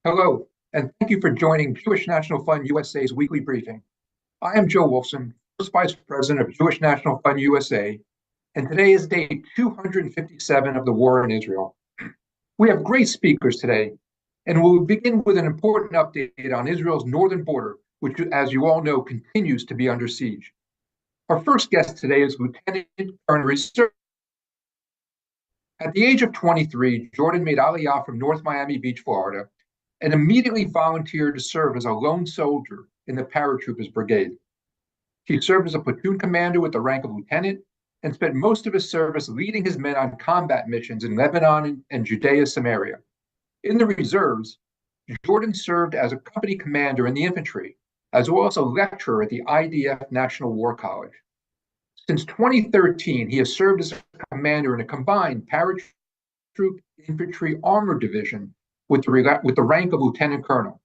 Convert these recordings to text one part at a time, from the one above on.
Hello, and thank you for joining Jewish National Fund USA's weekly briefing. I am Joe Wolfson, First Vice President of Jewish National Fund USA, and today is day 257 of the war in Israel. We have great speakers today, and we'll begin with an important update on Israel's northern border, which, as you all know, continues to be under siege. Our first guest today is Lieutenant Colonel Reserve. At the age of 23, Jordan made Aliyah from North Miami Beach, Florida, and immediately volunteered to serve as a lone soldier in the paratroopers brigade. He served as a platoon commander with the rank of lieutenant and spent most of his service leading his men on combat missions in Lebanon and Judea Samaria. In the reserves, Jordan served as a company commander in the infantry, as well as a lecturer at the IDF National War College. Since 2013, he has served as a commander in a combined paratroop infantry armored division with the rank of lieutenant colonel.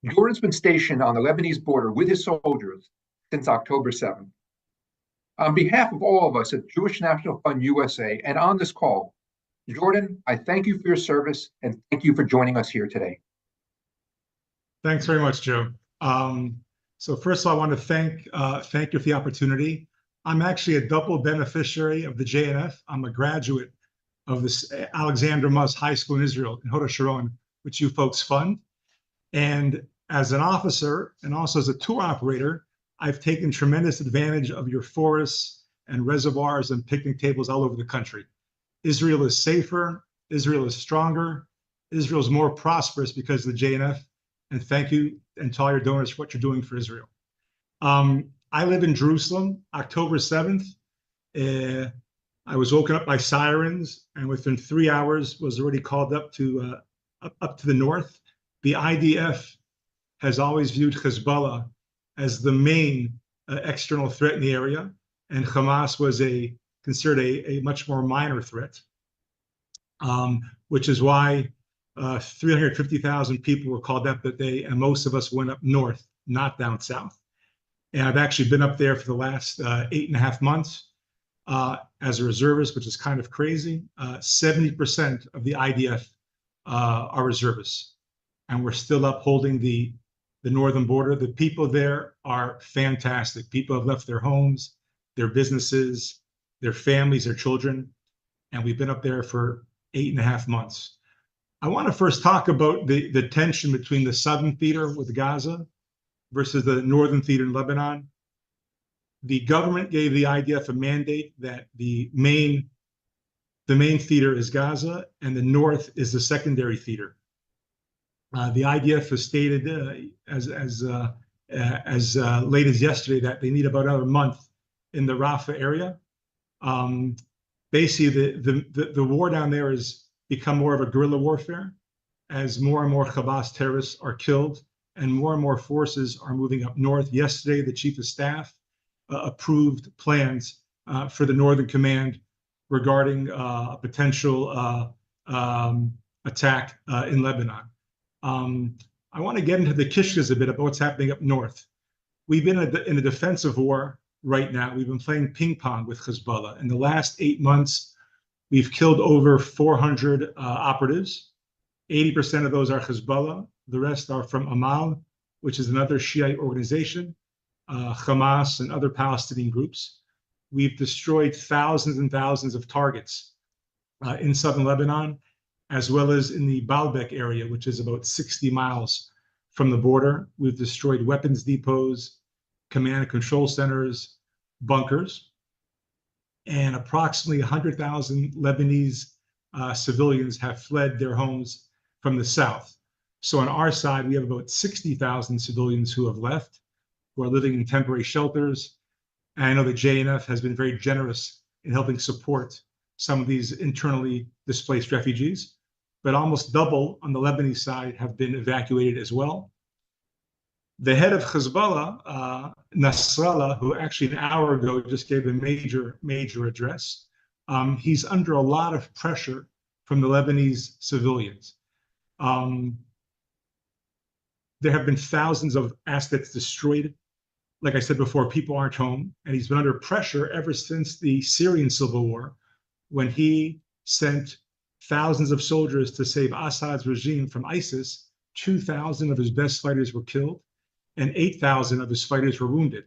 Jordan's been stationed on the Lebanese border with his soldiers since October 7th. On behalf of all of us at Jewish National Fund USA and on this call, Jordan, I thank you for your service and thank you for joining us here today. Thanks very much, Joe. So first of all, I want to thank you for the opportunity. I'm actually a double beneficiary of the JNF. I'm a graduate of this Alexander Muz High School in Israel, in Hod Sharon, which you folks fund. And as an officer and also as a tour operator, I've taken tremendous advantage of your forests and reservoirs and picnic tables all over the country. Israel is safer, Israel is stronger, Israel is more prosperous because of the JNF. And thank you and to all your donors for what you're doing for Israel. I live in Jerusalem, October 7th. I was woken up by sirens, and within 3 hours was already called up to the north. The IDF has always viewed Hezbollah as the main external threat in the area, and Hamas was considered a much more minor threat, which is why 350,000 people were called up that day, and most of us went up north, not down south. And I've actually been up there for the last 8.5 months as a reservist, which is kind of crazy. 70% of the IDF are reservists, and we're still upholding the northern border. The people there are fantastic. People have left their homes, their businesses, their families, their children, and we've been up there for 8.5 months. I want to first talk about the tension between the southern theater with Gaza versus the northern theater in Lebanon. The government gave the IDF a mandate that the main theater is Gaza and the north is the secondary theater. The IDF has stated as late as yesterday that they need about another month in the Rafah area. Basically, the war down there has become more of a guerrilla warfare as more and more Hamas terrorists are killed and more forces are moving up north. Yesterday, the chief of staff approved plans for the Northern Command regarding a potential attack in Lebanon. I want to get into the kishkas a bit about what's happening up north. We've been in a defensive war right now. We've been playing ping pong with Hezbollah. In the last 8 months, we've killed over 400 operatives. 80% of those are Hezbollah. The rest are from Amal, which is another Shiite organization, Hamas, and other Palestinian groups. We've destroyed thousands and thousands of targets in southern Lebanon, as well as in the Baalbek area, which is about 60 miles from the border. We've destroyed weapons depots, command and control centers, bunkers, and approximately 100,000 Lebanese civilians have fled their homes from the south. So on our side, we have about 60,000 civilians who have left, who are living in temporary shelters. And I know the JNF has been very generous in helping support some of these internally displaced refugees, but almost double on the Lebanese side have been evacuated as well. The head of Hezbollah, Nasrallah, who actually an hour ago just gave a major address, he's under a lot of pressure from the Lebanese civilians. There have been thousands of assets destroyed. Like I said before, people aren't home, and he's been under pressure ever since the Syrian civil war, when he sent thousands of soldiers to save Assad's regime from ISIS, 2,000 of his best fighters were killed and 8,000 of his fighters were wounded.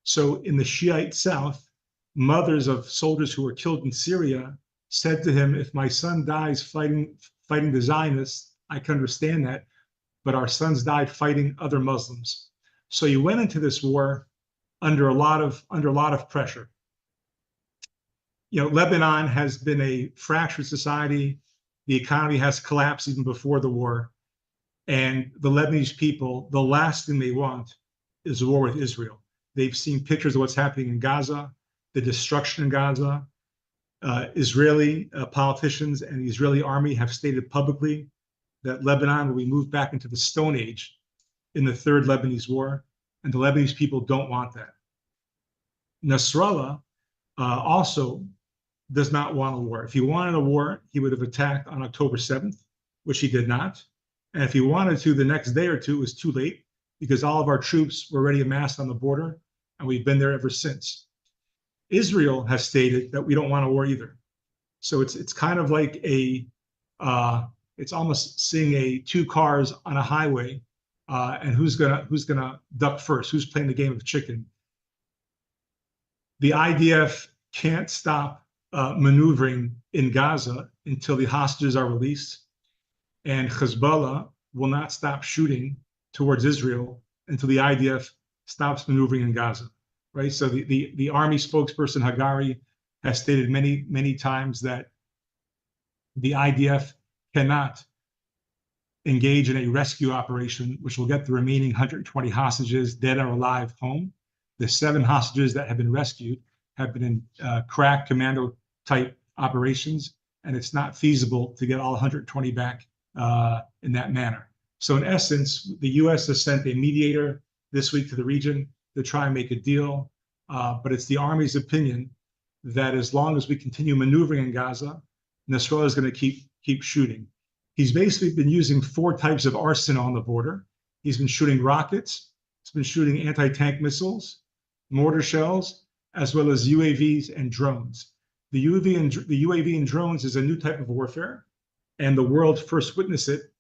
So in the Shiite south, mothers of soldiers who were killed in Syria said to him, if my son dies fighting the Zionists, I can understand that, but our sons died fighting other Muslims. So he went into this war under a lot of pressure. You know, Lebanon has been a fractured society. The economy has collapsed even before the war. And the Lebanese people, the last thing they want is a war with Israel. They've seen pictures of what's happening in Gaza, the destruction in Gaza. Israeli politicians and the Israeli army have stated publicly that Lebanon will be moved back into the Stone Age in the Third Lebanese War, and the Lebanese people don't want that. Nasrallah also does not want a war. If he wanted a war, he would have attacked on October 7th, which he did not. And if he wanted to, the next day or two, it was too late because all of our troops were already amassed on the border, and we've been there ever since. Israel has stated that we don't want a war either. So it's kind of like it's almost seeing two cars on a highway, and who's gonna duck first? Who's playing the game of chicken? The IDF can't stop maneuvering in Gaza until the hostages are released, and Hezbollah will not stop shooting towards Israel until the IDF stops maneuvering in Gaza. Right. So the army spokesperson Hagari has stated many times that the IDF cannot engage in a rescue operation, which will get the remaining 120 hostages, dead or alive, home. The 7 hostages that have been rescued have been in crack commando type operations, and it's not feasible to get all 120 back in that manner. So in essence, the U.S. has sent a mediator this week to the region to try and make a deal, but it's the army's opinion that as long as we continue maneuvering in Gaza, Nasrallah is going to keep shooting. He's basically been using 4 types of arsenal on the border. He's been shooting rockets, he's been shooting anti-tank missiles, mortar shells, as well as UAVs and drones. The UAV and drones is a new type of warfare, and the world first witnessed it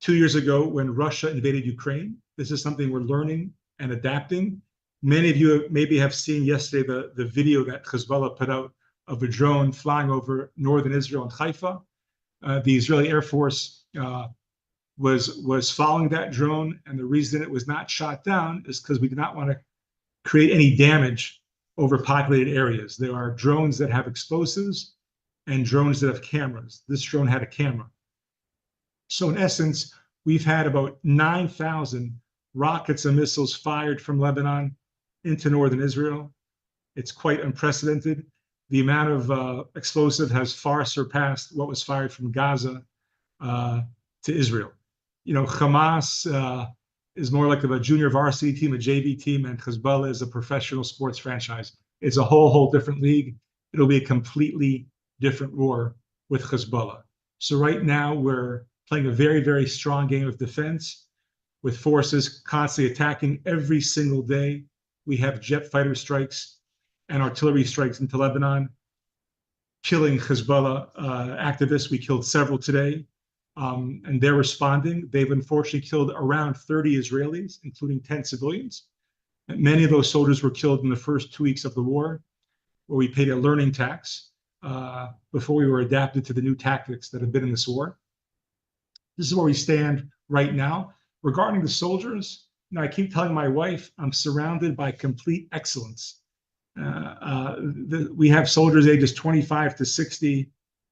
2 years ago when Russia invaded Ukraine. This is something we're learning and adapting. Many of you maybe have seen yesterday the video that Hezbollah put out of a drone flying over northern Israel and Haifa. The Israeli Air Force was following that drone, and the reason it was not shot down is because we did not want to create any damage over populated areas. There are drones that have explosives and drones that have cameras. This drone had a camera. So in essence, we've had about 9,000 rockets and missiles fired from Lebanon into northern Israel. It's quite unprecedented. The amount of explosive has far surpassed what was fired from Gaza to Israel. You know, Hamas is more like a junior varsity team, a JV team, and Hezbollah is a professional sports franchise. It's a whole different league. It'll be a completely different war with Hezbollah. So right now we're playing a very strong game of defense with forces constantly attacking every single day. We have jet fighter strikes and artillery strikes into Lebanon, killing Hezbollah activists. We killed several today, and they're responding. They've unfortunately killed around 30 Israelis, including 10 civilians. And many of those soldiers were killed in the first 2 weeks of the war, where we paid a learning tax before we were adapted to the new tactics that have been in this war. This is where we stand right now. Regarding the soldiers, you know, I keep telling my wife I'm surrounded by complete excellence. We have soldiers ages 25 to 60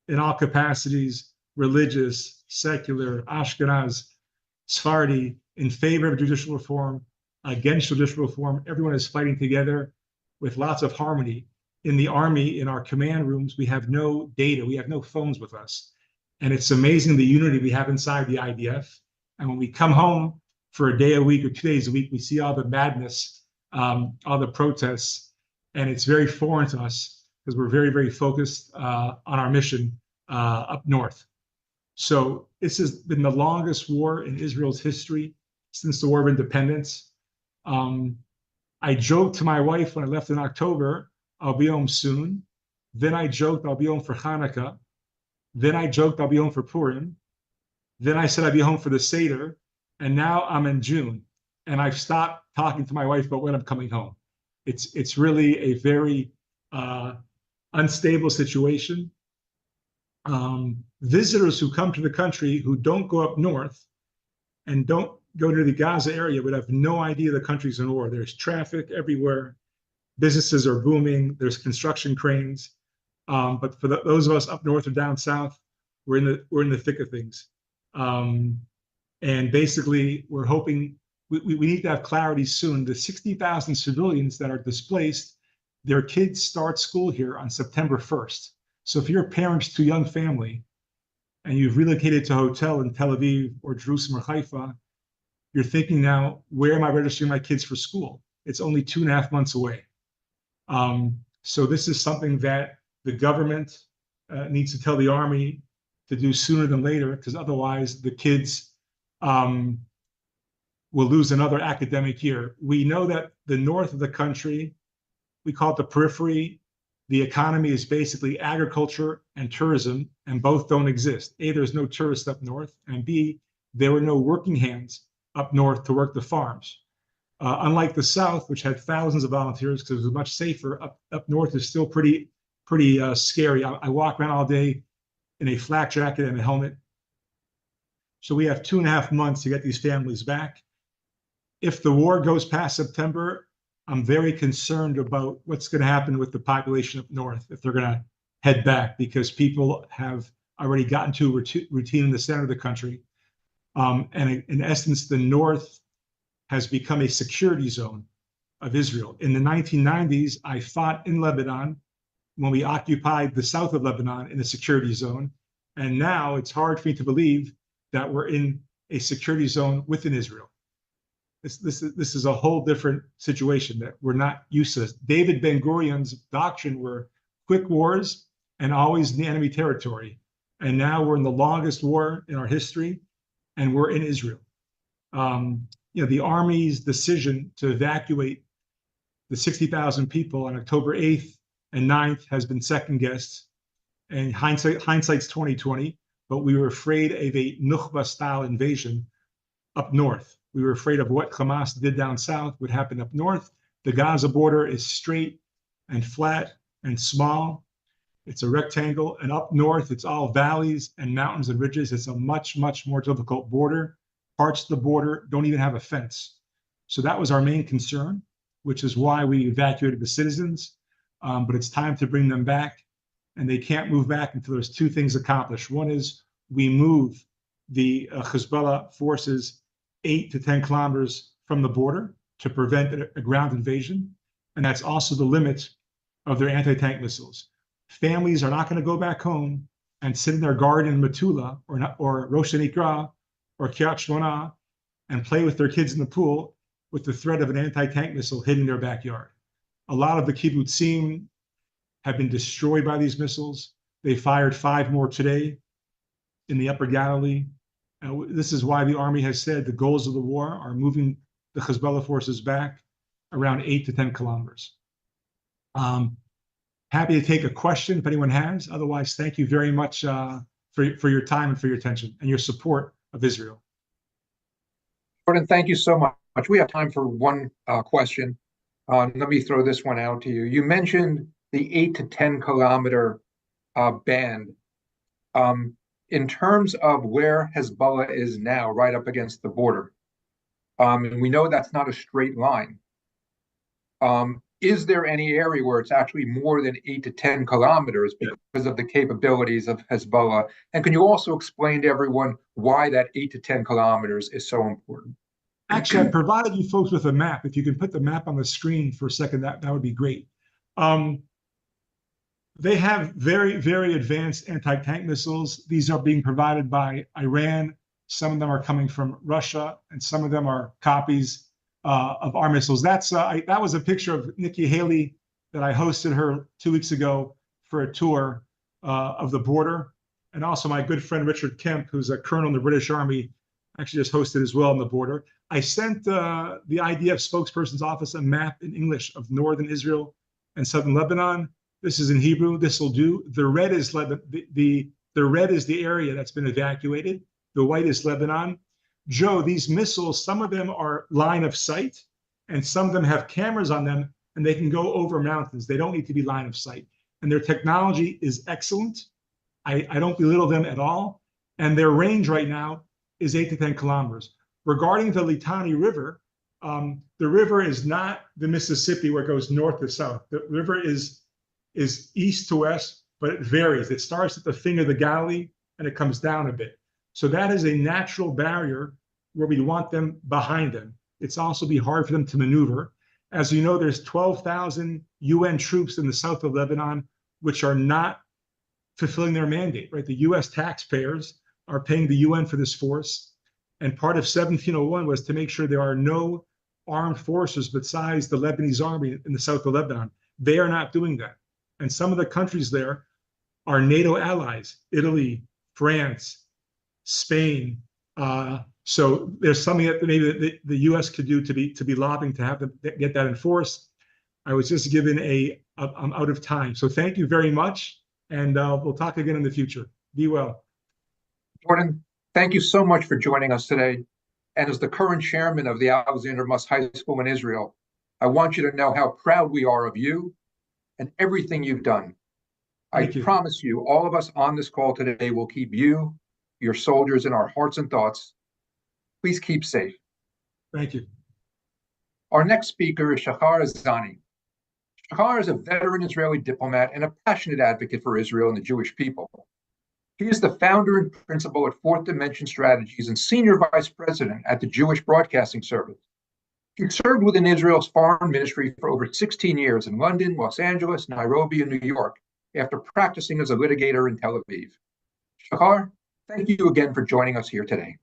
in all capacities, religious, secular, Ashkenaz, Sephardi, in favor of judicial reform, against judicial reform. Everyone is fighting together with lots of harmony. In the army, in our command rooms, we have no data, we have no phones with us. And it's amazing the unity we have inside the IDF. And when we come home for a day a week or 2 days a week, we see all the madness, all the protests, and it's very foreign to us because we're very focused on our mission up north. So this has been the longest war in Israel's history since the War of Independence. I joked to my wife when I left in October, I'll be home soon. Then I joked I'll be home for Hanukkah. Then I joked I'll be home for Purim. Then I said I'd be home for the Seder. And now I'm in June. And I've stopped talking to my wife about when I'm coming home. It's really a very unstable situation. Visitors who come to the country who don't go up north and don't go to the Gaza area would have no idea the country's in war. There's traffic everywhere. Businesses are booming. There's construction cranes. But for those of us up north or down south, we're in the thick of things. And basically, we're hoping we need to have clarity soon. The 60,000 civilians that are displaced, their kids start school here on September 1st. So if you're a parent to a young family and you've relocated to a hotel in Tel Aviv or Jerusalem or Haifa, you're thinking now, where am I registering my kids for school? It's only 2.5 months away. So this is something that the government needs to tell the army to do sooner than later, because otherwise the kids will lose another academic year. We know that the north of the country, we call it the periphery, the economy is basically agriculture and tourism, and both don't exist. A, there's no tourists up north, and B, there were no working hands up north to work the farms. Unlike the south, which had thousands of volunteers because it was much safer, up north is still pretty scary. I walk around all day in a flak jacket and a helmet. So we have 2.5 months to get these families back. If the war goes past September, I'm very concerned about what's going to happen with the population up north if they're going to head back, because people have already gotten to a routine in the center of the country. And in essence, the north has become a security zone of Israel. In the 1990s, I fought in Lebanon when we occupied the south of Lebanon in a security zone. And now it's hard for me to believe that we're in a security zone within Israel. This is a whole different situation that we're not used to. David Ben-Gurion's doctrine were quick wars and always in the enemy territory. And now we're in the longest war in our history, and we're in Israel. The Army's decision to evacuate the 60,000 people on October 8th and 9th has been second-guessed. And hindsight's 2020, but we were afraid of a Nukhba-style invasion up north. We were afraid of what Hamas did down south would happen up north. The Gaza border is straight and flat and small. It's a rectangle. And up north, it's all valleys and mountains and ridges. It's a much, much more difficult border. Parts of the border don't even have a fence. So that was our main concern, which is why we evacuated the citizens. But it's time to bring them back. And they can't move back until there's two things accomplished. One is we move the Hezbollah forces 8 to 10 kilometers from the border to prevent a ground invasion. And that's also the limit of their anti-tank missiles. Families are not going to go back home and sit in their garden in Metula or Rosh Hanikra or Kiryat Shmona and play with their kids in the pool with the threat of an anti-tank missile hitting their backyard. A lot of the kibbutzim have been destroyed by these missiles. They fired 5 more today in the Upper Galilee. This is why the Army has said the goals of the war are moving the Hezbollah forces back around 8 to 10 kilometers. Happy to take a question if anyone has. Otherwise, thank you very much for your time and for your attention and your support of Israel. Jordan, thank you so much. We have time for one question. Let me throw this one out to you. You mentioned the 8 to 10 kilometer band. In terms of where Hezbollah is now, right up against the border, and we know that's not a straight line. Is there any area where it's actually more than 8 to 10 kilometers because of the capabilities of Hezbollah? And can you also explain to everyone why that 8 to 10 kilometers is so important? Actually, I provided you folks with a map. If you can put the map on the screen for a second, that would be great. They have very, very advanced anti-tank missiles. These are being provided by Iran. Some of them are coming from Russia, and some of them are copies of our missiles. That was a picture of Nikki Haley that I hosted her 2 weeks ago for a tour of the border. And also my good friend Richard Kemp, who's a colonel in the British Army, actually just hosted as well on the border. I sent the IDF spokesperson's office a map in English of northern Israel and southern Lebanon. This is in Hebrew. This will do. The red is the The red is the area that's been evacuated. The white is Lebanon. Joe, these missiles, some of them are line of sight, and some of them have cameras on them, and they can go over mountains. They don't need to be line of sight. And their technology is excellent. I don't belittle them at all. And their range right now is 8 to 10 kilometers. Regarding the Litani River, the river is not the Mississippi where it goes north to south. The river is east to west, but it varies. It starts at the finger of the Galil and it comes down a bit. So that is a natural barrier where we want them behind them. It's also be hard for them to maneuver. As you know, there's 12,000 UN troops in the south of Lebanon, which are not fulfilling their mandate, right? The US taxpayers are paying the UN for this force. And part of 1701 was to make sure there are no armed forces besides the Lebanese army in the south of Lebanon. They are not doing that. And some of the countries there are NATO allies, Italy, France, Spain. So there's something that maybe the US could do to be lobbying to have them get that enforced. I was just given I'm out of time. So thank you very much. And we'll talk again in the future. Be well. Jordan, thank you so much for joining us today. And as the current chairman of the Alexander Muss High School in Israel, I want you to know how proud we are of you and everything you've done. I promise you, all of us on this call today will keep you, your soldiers, in our hearts and thoughts. Please keep safe. Thank you. Our next speaker is Shahar Azani. Shahar is a veteran Israeli diplomat and a passionate advocate for Israel and the Jewish people. He is the founder and principal at Fourth Dimension Strategies and senior vice president at the Jewish Broadcasting Service. He served within Israel's foreign ministry for over 16 years in London, Los Angeles, Nairobi, and New York, after practicing as a litigator in Tel Aviv. Shahar, thank you again for joining us here today.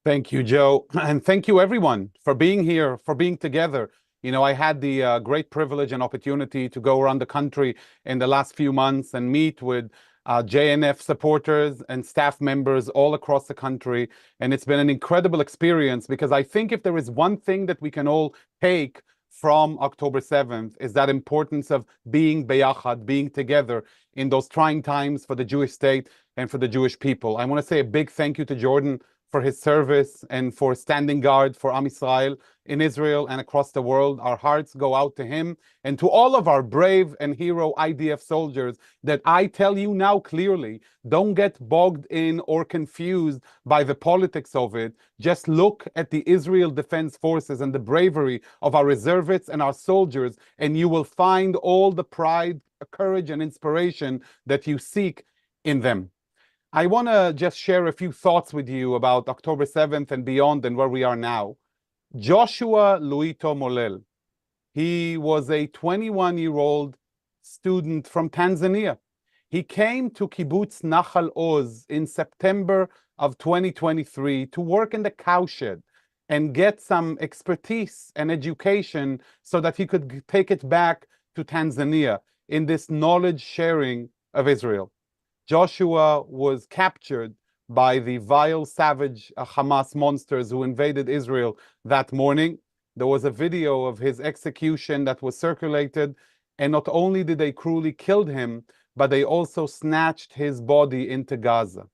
Thank you, Joe. And thank you, everyone, for being here, for being together. You know, I had the great privilege and opportunity to go around the country in the last few months and meet with JNF supporters and staff members all across the country. And it's been an incredible experience, because I think if there is one thing that we can all take from October 7th is that importance of being beyachad, being together in those trying times for the Jewish state and for the Jewish people. I want to say a big thank you to Jordan for his service and for standing guard for Am Yisrael in Israel and across the world. Our hearts go out to him and to all of our brave and hero IDF soldiers that I tell you now clearly, don't get bogged in or confused by the politics of it. Just look at the Israel Defense Forces and the bravery of our reservists and our soldiers, and you will find all the pride, courage, and inspiration that you seek in them. I want to just share a few thoughts with you about October 7th and beyond and where we are now. Joshua Luito Molel, he was a 21-year-old student from Tanzania. He came to Kibbutz Nahal Oz in September of 2023 to work in the cowshed and get some expertise and education so that he could take it back to Tanzania in this knowledge sharing of Israel. Joshua was captured by the vile, savage Hamas monsters who invaded Israel that morning. There was a video of his execution that was circulated, and not only did they cruelly kill him, but they also snatched his body into Gaza.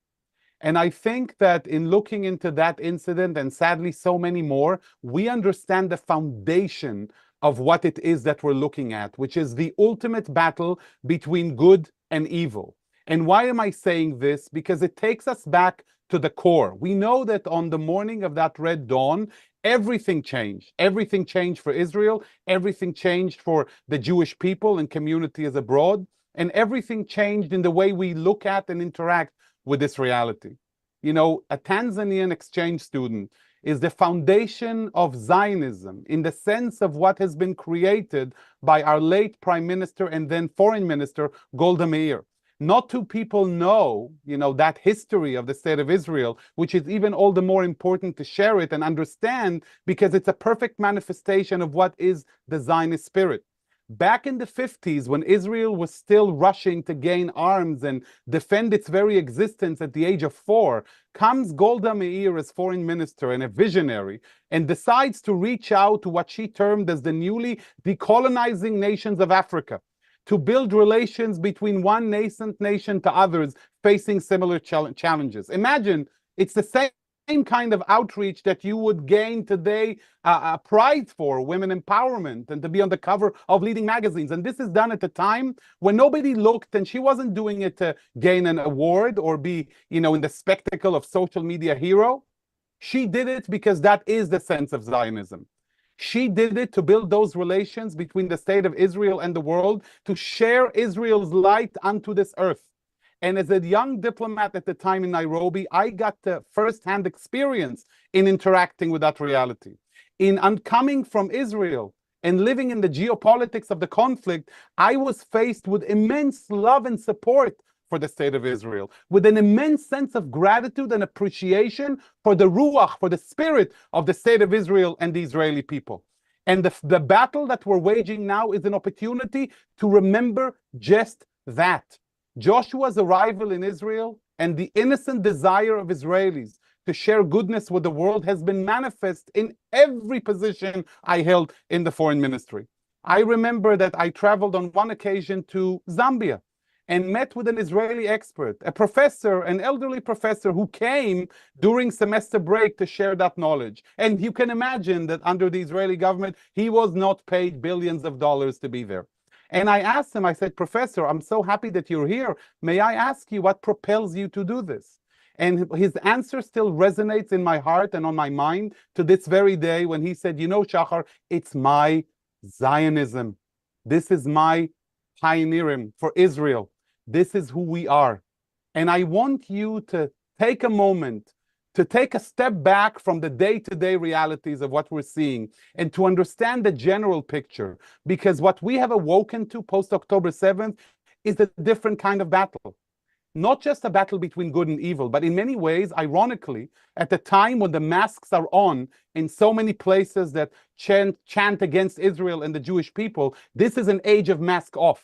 And I think that in looking into that incident, and sadly so many more, we understand the foundation of what it is that we're looking at, which is the ultimate battle between good and evil. And why am I saying this? Because it takes us back to the core. We know that on the morning of that Red Dawn, everything changed. Everything changed for Israel. Everything changed for the Jewish people and communities abroad. And everything changed in the way we look at and interact with this reality. You know, a Tanzanian exchange student is the foundation of Zionism in the sense of what has been created by our late Prime Minister and then Foreign Minister, Golda Meir. Not two people know, that history of the state of Israel, which is even all the more important to share it and understand, because it's a perfect manifestation of what is the Zionist spirit. Back in the 50s, when Israel was still rushing to gain arms and defend its very existence at the age of 4, comes Golda Meir as foreign minister and a visionary, and decides to reach out to what she termed as the newly decolonizing nations of Africa, to build relations between one nascent nation to others facing similar challenges. Imagine it's the same kind of outreach that you would gain today a prize for women empowerment and to be on the cover of leading magazines. And this is done at a time when nobody looked, and she wasn't doing it to gain an award or be, in the spectacle of social media hero. She did it because that is the sense of Zionism. She did it to build those relations between the state of Israel and the world, to share Israel's light unto this earth. And as a young diplomat at the time in Nairobi, I got the first-hand experience in interacting with that reality. In coming from Israel and living in the geopolitics of the conflict, I was faced with immense love and support for the state of Israel, with an immense sense of gratitude and appreciation for the ruach, for the spirit of the state of Israel and the Israeli people. And the battle that we're waging now is an opportunity to remember just that. Joshua's arrival in Israel and the innocent desire of Israelis to share goodness with the world has been manifest in every position I held in the foreign ministry. I remember that I traveled on one occasion to Zambia and met with an Israeli expert, a professor, an elderly professor who came during semester break to share that knowledge. And you can imagine that under the Israeli government, he was not paid billions of dollars to be there. And I asked him, I said, Professor, I'm so happy that you're here. May I ask you what propels you to do this? And his answer still resonates in my heart and on my mind to this very day, when he said, Shahar, it's my Zionism. This is my pioneering for Israel. This is who we are. And I want you to take a moment to take a step back from the day-to-day realities of what we're seeing and to understand the general picture, because what we have awoken to post-October 7th is a different kind of battle. Not just a battle between good and evil, but in many ways, ironically, at the time when the masks are on in so many places that chant against Israel and the Jewish people, this is an age of mask off.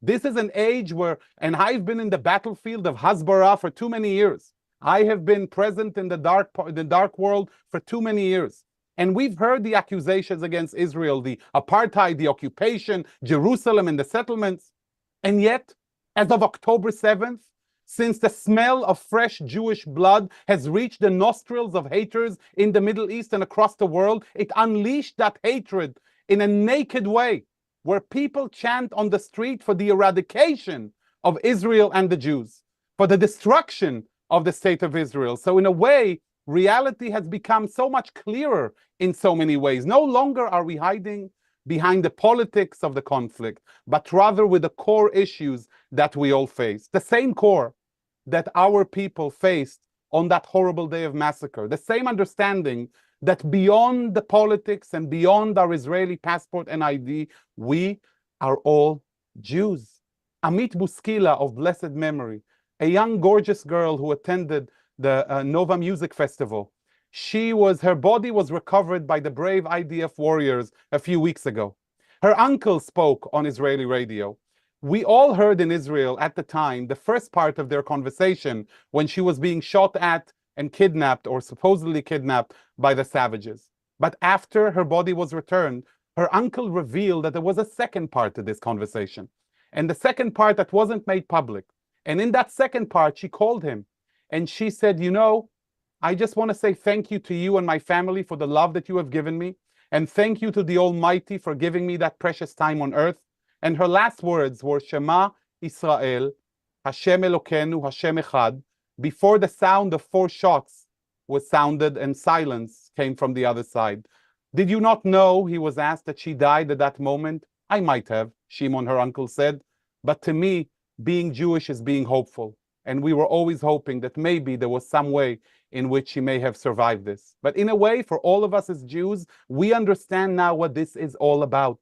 This is an age where, and I've been in the battlefield of Hasbara for too many years. I have been present in the dark world for too many years. And we've heard the accusations against Israel, the apartheid, the occupation, Jerusalem and the settlements. And yet, as of October 7th, since the smell of fresh Jewish blood has reached the nostrils of haters in the Middle East and across the world, it unleashed that hatred in a naked way, where people chant on the street for the eradication of Israel and the Jews, for the destruction of the state of Israel. So in a way, reality has become so much clearer in so many ways. No longer are we hiding behind the politics of the conflict, but rather with the core issues that we all face. The same core that our people faced on that horrible day of massacre. The same understanding that beyond the politics and beyond our Israeli passport and ID, we are all Jews. Amit Buskila of blessed memory, a young, gorgeous girl who attended the Nova Music Festival. Her body was recovered by the brave IDF warriors a few weeks ago. Her uncle spoke on Israeli radio. We all heard in Israel at the time the first part of their conversation when she was being shot at and kidnapped, or supposedly kidnapped, by the savages. But after her body was returned, her uncle revealed that there was a second part to this conversation. And the second part that wasn't made public. And in that second part, she called him and she said, I just want to say thank you to you and my family for the love that you have given me. And thank you to the Almighty for giving me that precious time on earth. And her last words were, Shema Israel, Hashem Elokeinu, Hashem Echad, before the sound of 4 shots was sounded and silence came from the other side. Did you not know, he was asked, that she died at that moment? I might have, Shimon, her uncle, said. But to me, being Jewish is being hopeful. And we were always hoping that maybe there was some way in which she may have survived this. But in a way, for all of us as Jews, we understand now what this is all about.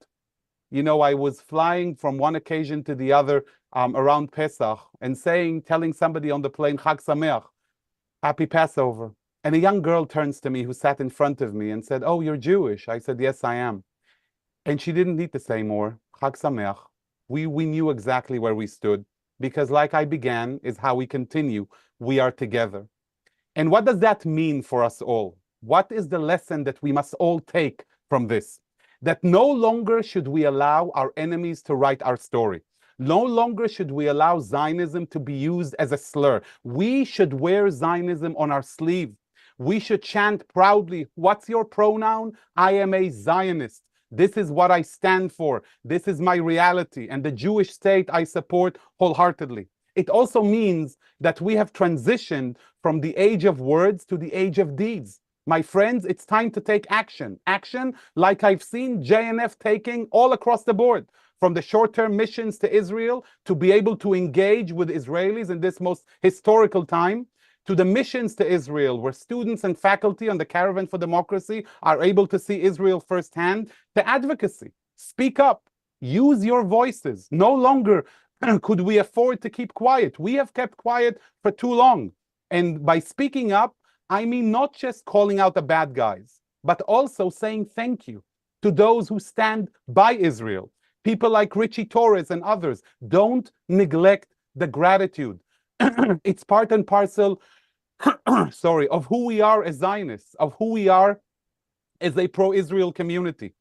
I was flying from one occasion to the other around Pesach and telling somebody on the plane, Chag Sameach, Happy Passover. And a young girl turns to me who sat in front of me and said, oh, you're Jewish. I said, yes, I am. And she didn't need to say more. Chag Sameach. We knew exactly where we stood, because like I began is how we continue. We are together. And what does that mean for us all? What is the lesson that we must all take from this? that no longer should we allow our enemies to write our story. No longer should we allow Zionism to be used as a slur. We should wear Zionism on our sleeve. We should chant proudly, what's your pronoun? I am a Zionist. This is what I stand for. This is my reality. And the Jewish state I support wholeheartedly. It also means that we have transitioned from the age of words to the age of deeds. My friends, it's time to take action. Action like I've seen JNF taking all across the board, from the short-term missions to Israel to be able to engage with Israelis in this most historical time, to the missions to Israel, where students and faculty on the Caravan for Democracy are able to see Israel firsthand, to advocacy. Speak up. Use your voices. No longer could we afford to keep quiet. We have kept quiet for too long. And by speaking up, I mean not just calling out the bad guys, but also saying thank you to those who stand by Israel. People like Richie Torres and others. Don't neglect the gratitude. It's part and parcel of who we are as Zionists, of who we are as a pro-Israel community.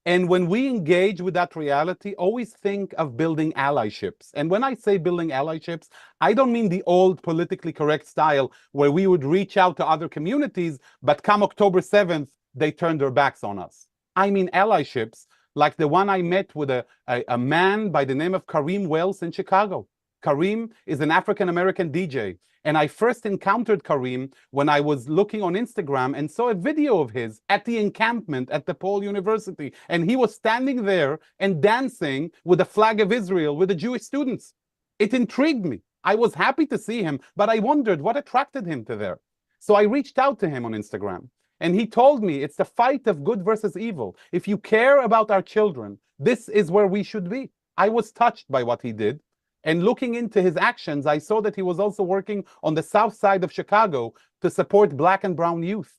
And when we engage with that reality, always think of building allyships. And when I say building allyships, I don't mean the old politically correct style where we would reach out to other communities, but come October 7th, they turn their backs on us. I mean allyships like the one I met with a man by the name of Kareem Wells in Chicago. Kareem is an African-American DJ. And I first encountered Kareem when I was looking on Instagram and saw a video of his at the encampment at DePaul University. And he was standing there and dancing with the flag of Israel with the Jewish students. It intrigued me. I was happy to see him, but I wondered what attracted him to there. So I reached out to him on Instagram. And he told me it's the fight of good versus evil. If you care about our children, this is where we should be. I was touched by what he did. And looking into his actions, I saw that he was also working on the south side of Chicago to support Black and brown youth,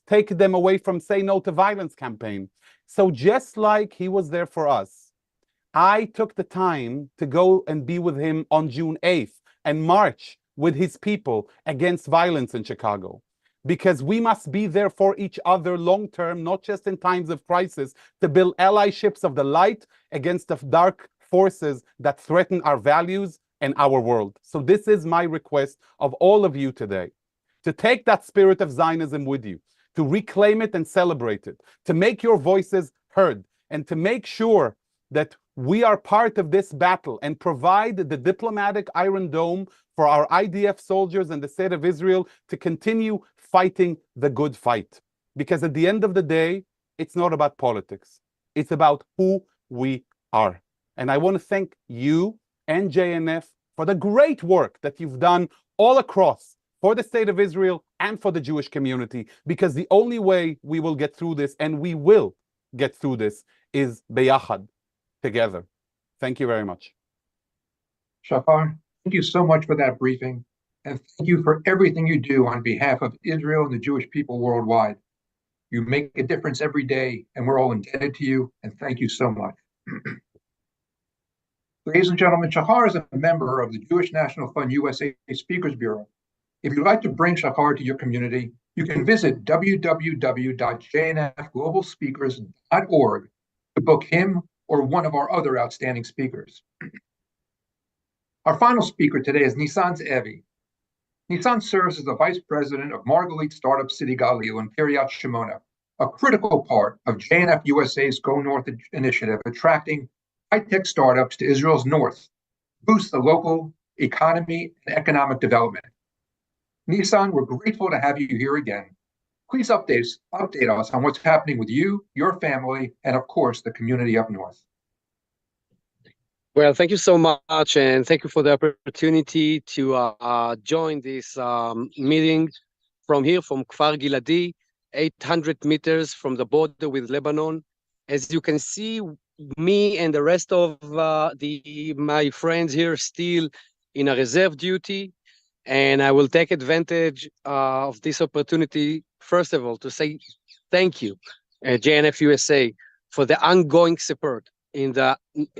take them away from Say No to Violence campaign. So just like he was there for us, I took the time to go and be with him on June 8th and march with his people against violence in Chicago. Because we must be there for each other long-term, not just in times of crisis, to build allyships of the light against the dark forces that threaten our values and our world. So this is my request of all of you today, to take that spirit of Zionism with you, to reclaim it and celebrate it, to make your voices heard, and to make sure that we are part of this battle and provide the diplomatic Iron Dome for our IDF soldiers and the state of Israel to continue fighting the good fight. Because at the end of the day, it's not about politics. It's about who we are. And I want to thank you and JNF for the great work that you've done all across for the state of Israel and for the Jewish community, because the only way we will get through this, and we will get through this, is beyachad, together. Thank you very much. Shahar, thank you so much for that briefing, and thank you for everything you do on behalf of Israel and the Jewish people worldwide. You make a difference every day, and we're all indebted to you, and thank you so much. Ladies and gentlemen, Shahar is a member of the Jewish National Fund USA Speakers Bureau. If you'd like to bring Shahar to your community, you can visit www.jnfglobalspeakers.org to book him or one of our other outstanding speakers. Our final speaker today is Nisan Zeevi. Nisan serves as the Vice President of Margalit Startup City Galil in Kiryat Shimona, a critical part of JNF-USA's Go North initiative, attracting high-tech startups to Israel's north, boost the local economy and economic development. Nisan, we're grateful to have you here again. Please update us on what's happening with you, your family, and of course, the community up north. Well, thank you so much, and thank you for the opportunity to join this meeting from here, from Kfar Giladi, 800 meters from the border with Lebanon. As you can see, me and the rest of my friends here still in a reserve duty, and I will take advantage of this opportunity, first of all, to say thank you, JNF-USA, for the ongoing support in the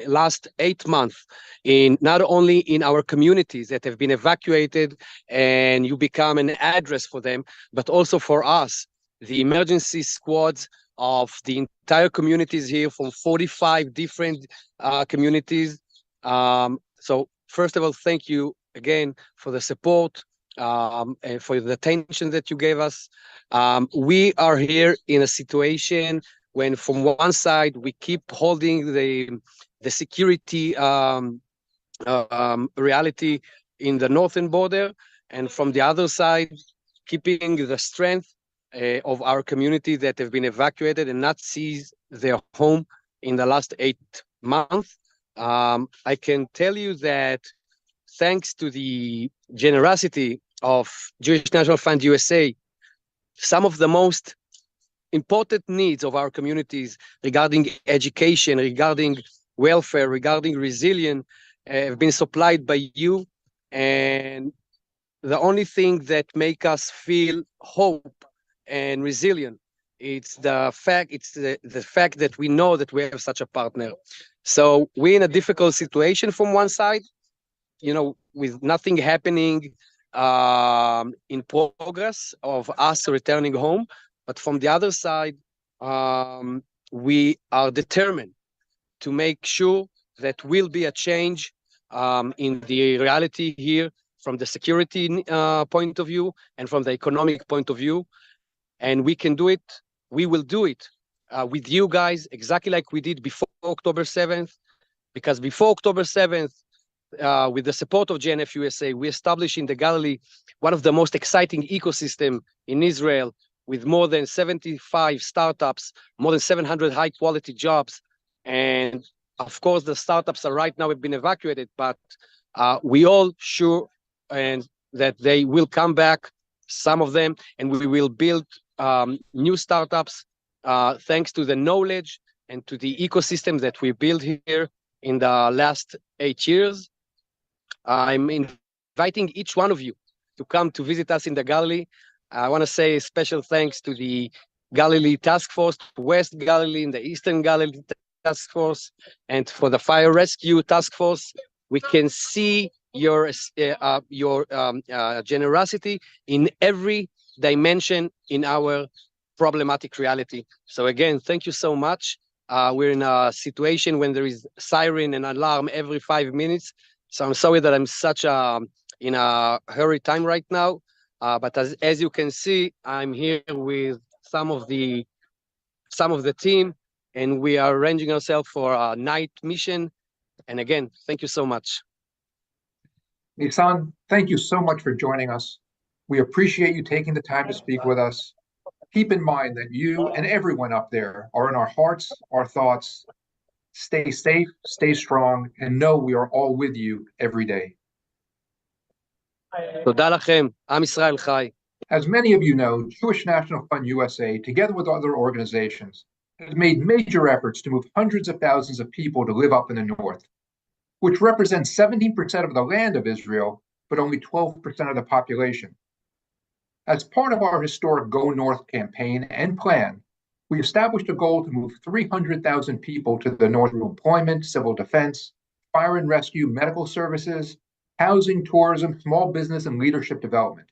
last 8 months, in not only in our communities that have been evacuated and you become an address for them, but also for us, the emergency squads of the entire communities here from 45 different communities. So first of all, thank you again for the support and for the attention that you gave us. We are here in a situation when from one side we keep holding the security reality in the northern border, and from the other side, keeping the strength of our community that have been evacuated and not seized their home in the last 8 months. I can tell you that thanks to the generosity of Jewish National Fund USA, some of the most important needs of our communities regarding education, regarding welfare, regarding resilience, have been supplied by you. And the only thing that make us feel hope and resilient, it's the fact that we know that we have such a partner. So we're in a difficult situation from one side, with nothing happening in progress of us returning home. But from the other side, we are determined to make sure that will be a change in the reality here from the security point of view and from the economic point of view. And we can do it. We will do it with you guys, exactly like we did before October 7th, because before October 7th, with the support of JNF-USA, we established in the Galil one of the most exciting ecosystem in Israel, with more than 75 startups, more than 700 high-quality jobs. And of course, the startups are right now have been evacuated, but we all sure and that they will come back, some of them, and we will build new startups thanks to the knowledge and to the ecosystem that we built here in the last 8 years. I'm inviting each one of you to come to visit us in the Galil. I want to say a special thanks to the Galil Task Force, West Galil, and the Eastern Galil Task Force, and for the Fire Rescue Task Force. We can see your generosity in every dimension in our problematic reality. So again, thank you so much. We're in a situation when there is siren and alarm every 5 minutes. So I'm sorry that I'm such in a hurry time right now. But as you can see, I'm here with some of the team, and we are arranging ourselves for a night mission. And again, thank you so much. Nisan, thank you so much for joining us. We appreciate you taking the time to speak with us. Keep in mind that you and everyone up there are in our hearts, our thoughts. Stay safe, stay strong, and know we are all with you every day. תודה לכם, עם ישראל חי. As many of you know, Jewish National Fund USA, together with other organizations, has made major efforts to move hundreds of thousands of people to live up in the north, which represents 17% of the land of Israel, but only 12% of the population. As part of our historic Go North campaign and plan, we established a goal to move 300,000 people to the north through employment, civil defense, fire and rescue, medical services, housing, tourism, small business, and leadership development.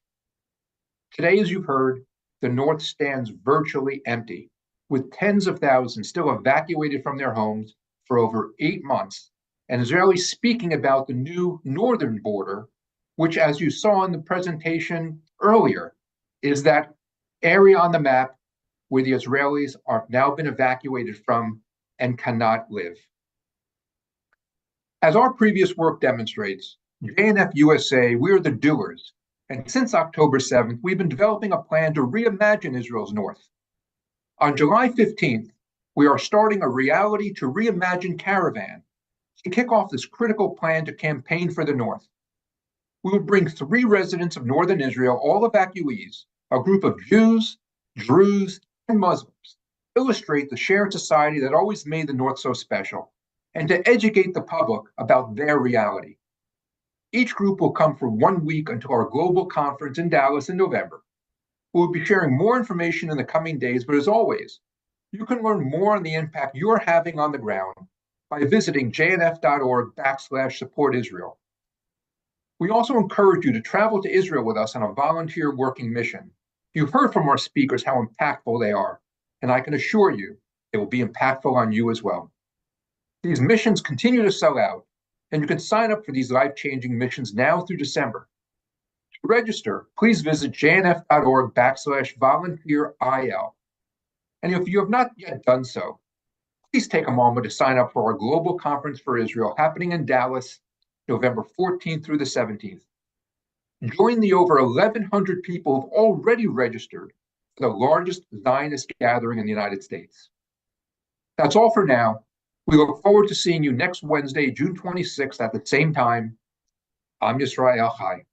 Today, as you've heard, the north stands virtually empty, with tens of thousands still evacuated from their homes for over 8 months, and Israelis speaking about the new northern border, which, as you saw in the presentation earlier, is that area on the map where the Israelis are now been evacuated from and cannot live. As our previous work demonstrates, JNF-USA, we are the doers, and since October 7th, we've been developing a plan to reimagine Israel's north. On July 15th, we are starting a Reality to Reimagine caravan to kick off this critical plan to campaign for the north. We will bring 3 residents of northern Israel, all evacuees, a group of Jews, Druze, and Muslims, illustrate the shared society that always made the north so special, and to educate the public about their reality. Each group will come for 1 week until our global conference in Dallas in November. We will be sharing more information in the coming days, but as always, you can learn more on the impact you're having on the ground by visiting jnf.org/support-Israel. We also encourage you to travel to Israel with us on a volunteer working mission. You've heard from our speakers how impactful they are, and I can assure you it will be impactful on you as well. These missions continue to sell out, and you can sign up for these life-changing missions now through December. To register, please visit jnf.org/volunteer-il. And if you have not yet done so, please take a moment to sign up for our Global Conference for Israel happening in Dallas, November 14th through the 17th. Join the over 1,100 people who have already registered for the largest Zionist gathering in the United States. That's all for now. We look forward to seeing you next Wednesday, June 26th at the same time. I'm Yisrael Chai.